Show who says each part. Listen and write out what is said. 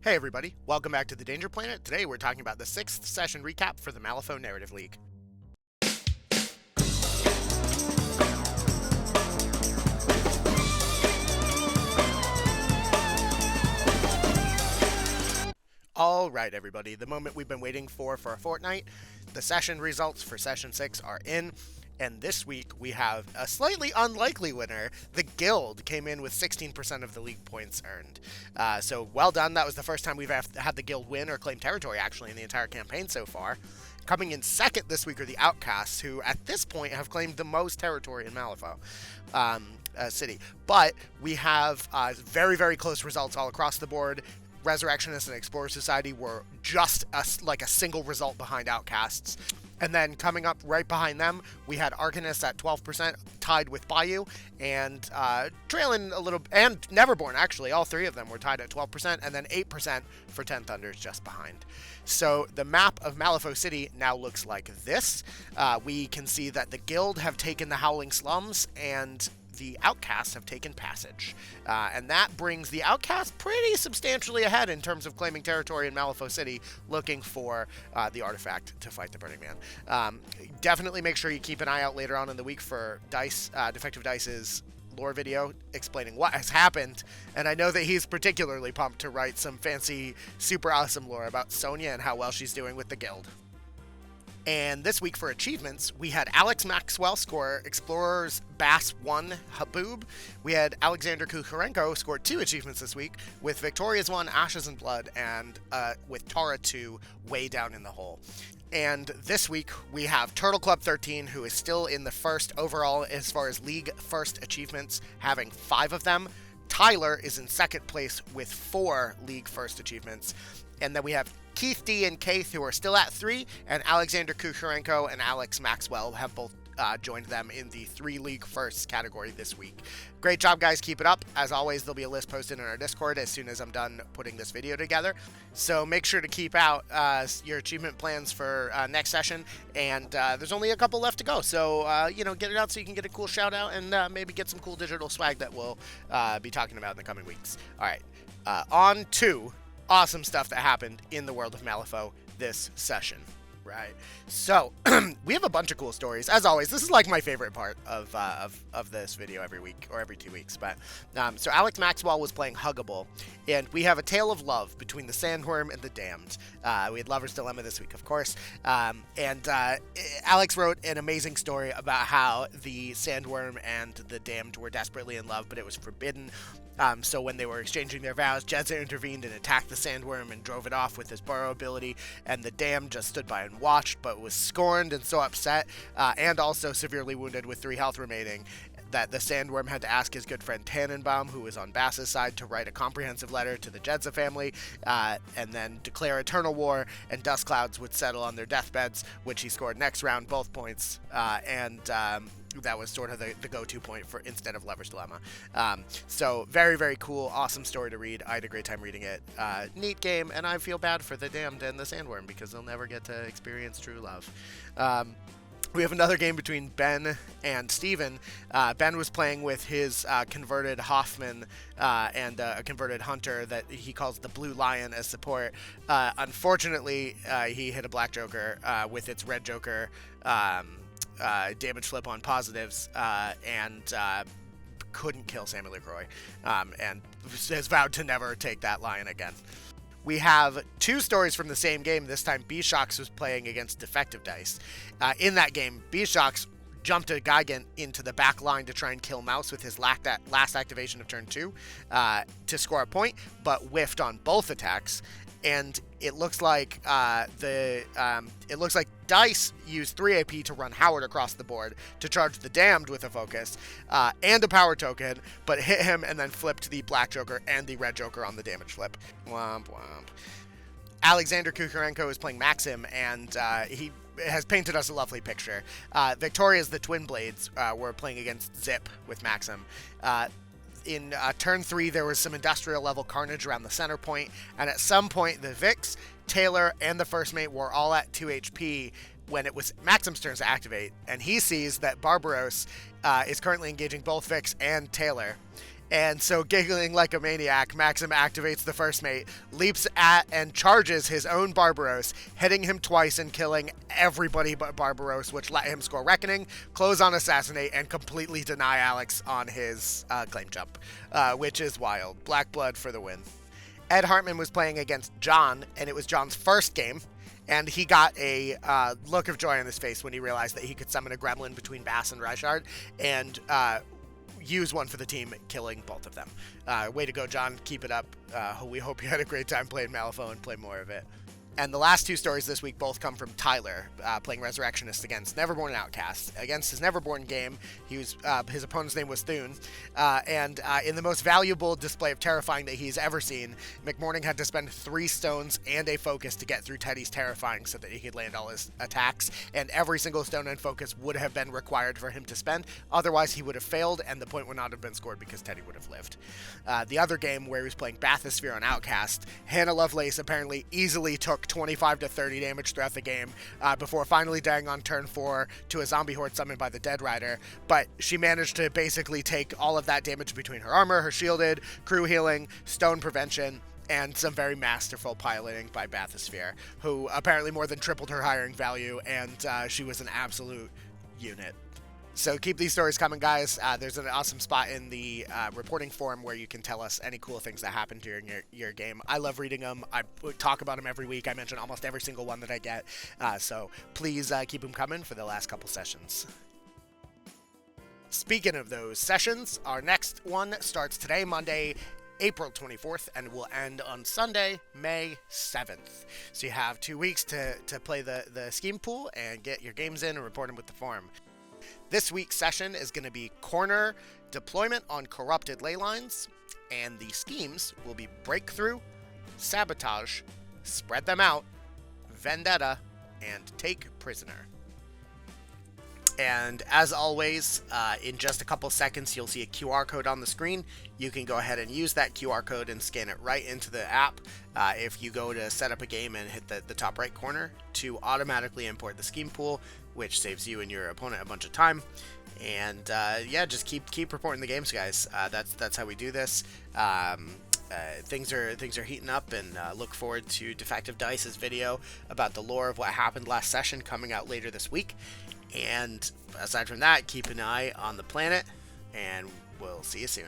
Speaker 1: Hey everybody, welcome back to the Danger Planet. Today we're talking about the 6th session recap for the Malifaux Narrative League. Alright everybody, the moment we've been waiting for a fortnight. The session results for Session 6 are in, and this week we have a slightly unlikely winner. The Guild came in with 16% of the league points earned. So well done, that was the first time we've had the Guild win or claim territory actually in the entire campaign so far. Coming in second this week are the Outcasts, who at this point have claimed the most territory in Malifaux City. But we have very, very close results all across the board. Resurrectionists and Explorer Society were just like a single result behind Outcasts. And then coming up right behind them, we had Arcanists at 12%, tied with Bayou, and trailing a little, and Neverborn actually, all three of them were tied at 12%, and then 8% for Ten Thunders just behind. So the map of Malifaux City now looks like this. We can see that the Guild have taken the Howling Slums, and the Outcasts have taken Passage. And that brings the Outcasts pretty substantially ahead in terms of claiming territory in Malifaux City, looking for the artifact to fight the Burning Man. Definitely make sure you keep an eye out later on in the week for Defective Dice's lore video explaining what has happened, and I know that he's particularly pumped to write some fancy, super awesome lore about Sonia and how well she's doing with the Guild. And this week for achievements, we had Alex Maxwell score Explorer's Bass 1 Haboob. We had Alexander Kucharenko score 2 achievements this week, with Victoria's 1 Ashes and Blood, and with Tara 2 Way Down in the Hole. And this week, we have Turtle Club 13, who is still in the first overall as far as league first achievements, having 5 of them. Tyler is in second place with 4 league first achievements. And then we have Keith D and Keith, who are still at 3, and Alexander Kucharenko and Alex Maxwell have both joined them in the 3 league firsts category this week. Great job, guys. Keep it up. As always, there'll be a list posted in our Discord as soon as I'm done putting this video together. So make sure to keep out your achievement plans for next session, and there's only a couple left to go. So, get it out so you can get a cool shout out and maybe get some cool digital swag that we'll be talking about in the coming weeks. All right, on to awesome stuff that happened in the world of Malifaux this session. Right. So, we have a bunch of cool stories. As always, this is like my favorite part of this video every week or every 2 weeks. But so Alex Maxwell was playing Huggable, and we have a tale of love between the Sandworm and the Damned. We had Lover's Dilemma this week, of course. Alex wrote an amazing story about how the Sandworm and the Damned were desperately in love, but it was forbidden. So when they were exchanging their vows, Jedza intervened and attacked the Sandworm and drove it off with his burrow ability, and the Damned just stood by and watched, but was scorned and so upset, and also severely wounded with 3 health remaining, that the Sandworm had to ask his good friend Tannenbaum, who was on Bass's side, to write a comprehensive letter to the Jedza family, and then declare eternal war, and dust clouds would settle on their deathbeds, which he scored next round, both points, that was sort of the go-to point for instead of Lover's Dilemma. So very, very cool, awesome story to read. I had a great time reading it. Neat game, and I feel bad for the Damned and the Sandworm because they'll never get to experience true love. We have another game between Ben and Steven. Ben was playing with his converted Hoffman and a converted Hunter that he calls the Blue Lion as support. Unfortunately, he hit a Black Joker with its Red Joker damage flip on positives, and couldn't kill Sammy LaCroix, and has vowed to never take that lion again. We have 2 stories from the same game. This time, B-Shox was playing against Defective Dice. In that game, B-Shox jumped a Gigant into the back line to try and kill Mouse with his last activation of turn 2 to score a point, but whiffed on both attacks. And it looks like Dice used 3 AP to run Howard across the board to charge the Damned with a focus and a power token, but hit him and then flipped the Black Joker and the Red Joker on the damage flip. Womp womp. Alexander Kucharenko is playing Maxim, and he has painted us a lovely picture. Victoria's the Twin Blades were playing against Zip with Maxim. In turn 3, there was some industrial level carnage around the center point, and at some point the Vix, Taylor, and the First Mate were all at 2 HP when it was Maxim's turn to activate, and he sees that Barbaros is currently engaging both Vix and Taylor, And so, giggling like a maniac, Maxim activates the first mate, leaps at and charges his own Barbaros, hitting him twice and killing everybody but Barbaros, which let him score Reckoning, close on Assassinate, and completely deny Alex on his claim jump, which is wild. Black Blood for the win. Ed Hartman was playing against John, and it was John's first game, and he got a look of joy on his face when he realized that he could summon a gremlin between Bass and Reichard, and use one for the team, killing both of them. Way to go, John. Keep it up. We hope you had a great time playing Malifaux and play more of it. And the last two stories this week both come from Tyler, playing Resurrectionist against Neverborn and Outcast. Against his Neverborn game, his opponent's name was Thune, and in the most valuable display of terrifying that he's ever seen, McMorning had to spend 3 stones and a focus to get through Teddy's terrifying so that he could land all his attacks, and every single stone and focus would have been required for him to spend, otherwise he would have failed and the point would not have been scored because Teddy would have lived. The other game, where he was playing Bathysphere on Outcast, Hannah Lovelace apparently easily took 25 to 30 damage throughout the game before finally dying on turn 4 to a zombie horde summoned by the Dead Rider, but she managed to basically take all of that damage between her armor, her shielded, crew healing, stone prevention, and some very masterful piloting by Bathysphere, who apparently more than tripled her hiring value, and she was an absolute unit. So keep these stories coming, guys. There's an awesome spot in the reporting forum where you can tell us any cool things that happened during your game. I love reading them. I talk about them every week. I mention almost every single one that I get. So please keep them coming for the last couple sessions. Speaking of those sessions, our next one starts today, Monday, April 24th, and will end on Sunday, May 7th. So you have 2 weeks to play the scheme pool and get your games in and report them with the forum. This week's session is going to be Corner, Deployment on Corrupted Leylines, and the schemes will be Breakthrough, Sabotage, Spread Them Out, Vendetta, and Take Prisoner. And as always, in just a couple seconds, you'll see a QR code on the screen. You can go ahead and use that QR code and scan it right into the app if you go to set up a game and hit the top right corner to automatically import the scheme pool, which saves you and your opponent a bunch of time. And yeah, just keep reporting the games, guys. That's how we do this. Things are heating up, and look forward to Defective Dice's video about the lore of what happened last session coming out later this week. And aside from that, keep an eye on the planet, and we'll see you soon.